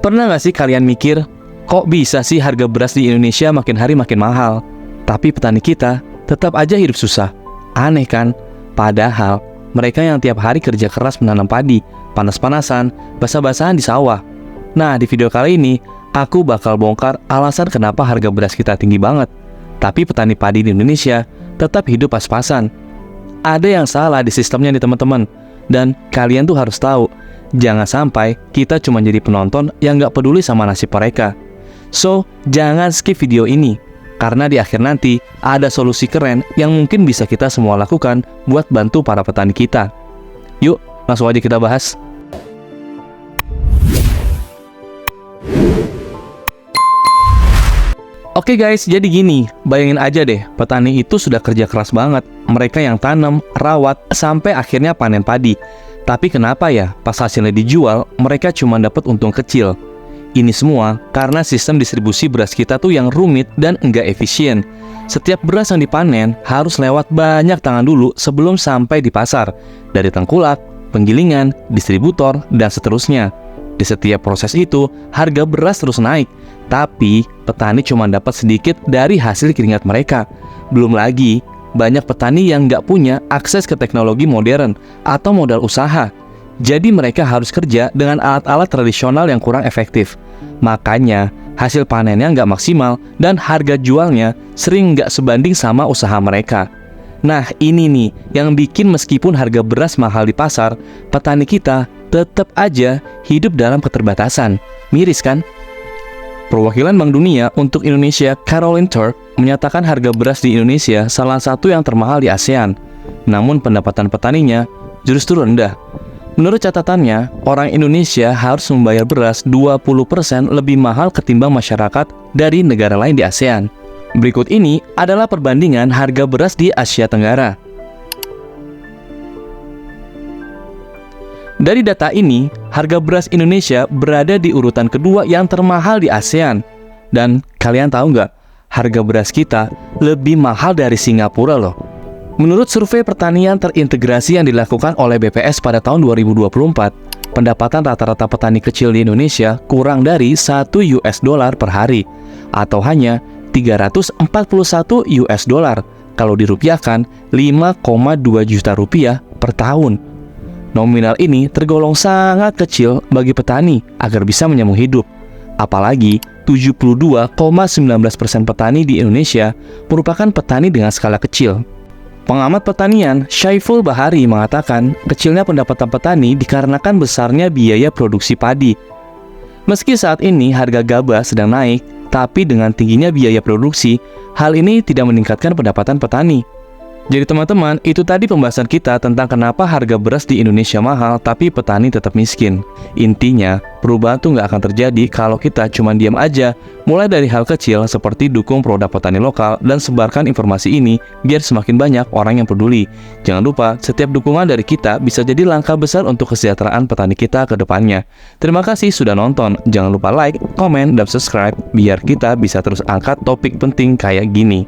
Pernah nggak sih kalian mikir, kok bisa sih harga beras di Indonesia makin hari makin mahal, tapi petani kita tetap aja hidup susah? Aneh kan? Padahal mereka yang tiap hari kerja keras menanam padi, panas-panasan, basah-basahan di sawah. Nah, di video kali ini, aku bakal bongkar alasan kenapa harga beras kita tinggi banget, tapi petani padi di Indonesia tetap hidup pas-pasan. Ada yang salah di sistemnya nih teman-teman. Dan kalian tuh harus tahu, jangan sampai kita cuma jadi penonton yang gak peduli sama nasib mereka. So, jangan skip video ini, karena di akhir nanti ada solusi keren yang mungkin bisa kita semua lakukan buat bantu para petani kita. Yuk, langsung aja kita bahas. Oke guys, jadi gini, bayangin aja deh, petani itu sudah kerja keras banget. Mereka yang tanam, rawat, sampai akhirnya panen padi. Tapi kenapa ya, pas hasilnya dijual, mereka cuma dapat untung kecil? Ini semua karena sistem distribusi beras kita tuh yang rumit dan enggak efisien. Setiap beras yang dipanen harus lewat banyak tangan dulu sebelum sampai di pasar. Dari tengkulak, penggilingan, distributor, dan seterusnya. Di setiap proses itu, harga beras terus naik. Tapi, petani cuma dapat sedikit dari hasil keringat mereka. Belum lagi, banyak petani yang nggak punya akses ke teknologi modern atau modal usaha. Jadi mereka harus kerja dengan alat-alat tradisional yang kurang efektif. Makanya, hasil panennya nggak maksimal dan harga jualnya sering nggak sebanding sama usaha mereka. Nah, ini nih yang bikin meskipun harga beras mahal di pasar, petani kita tetap aja hidup dalam keterbatasan. Miris kan? Perwakilan Bank Dunia untuk Indonesia, Caroline Turk, menyatakan harga beras di Indonesia salah satu yang termahal di ASEAN. Namun pendapatan petaninya justru rendah. Menurut catatannya, orang Indonesia harus membayar beras 20% lebih mahal ketimbang masyarakat dari negara lain di ASEAN. Berikut ini adalah perbandingan harga beras di Asia Tenggara. Dari data ini, harga beras Indonesia berada di urutan kedua yang termahal di ASEAN. Dan kalian tahu nggak, harga beras kita lebih mahal dari Singapura loh. Menurut survei pertanian terintegrasi yang dilakukan oleh BPS pada tahun 2024, pendapatan rata-rata petani kecil di Indonesia kurang dari $1 per hari, atau hanya 341 US dollar, kalau dirupiahkan 5,2 juta rupiah per tahun. Nominal ini tergolong sangat kecil bagi petani agar bisa menyambung hidup. Apalagi 72,19% petani di Indonesia merupakan petani dengan skala kecil. Pengamat pertanian Syaiful Bahari mengatakan kecilnya pendapatan petani dikarenakan besarnya biaya produksi padi. Meski saat ini harga gabah sedang naik, tapi dengan tingginya biaya produksi, hal ini tidak meningkatkan pendapatan petani. Jadi teman-teman, itu tadi pembahasan kita tentang kenapa harga beras di Indonesia mahal tapi petani tetap miskin. Intinya, perubahan tuh nggak akan terjadi kalau kita cuma diam aja. Mulai dari hal kecil seperti dukung produk petani lokal dan sebarkan informasi ini biar semakin banyak orang yang peduli. Jangan lupa, setiap dukungan dari kita bisa jadi langkah besar untuk kesejahteraan petani kita ke depannya. Terima kasih sudah nonton. Jangan lupa like, komen, dan subscribe biar kita bisa terus angkat topik penting kayak gini.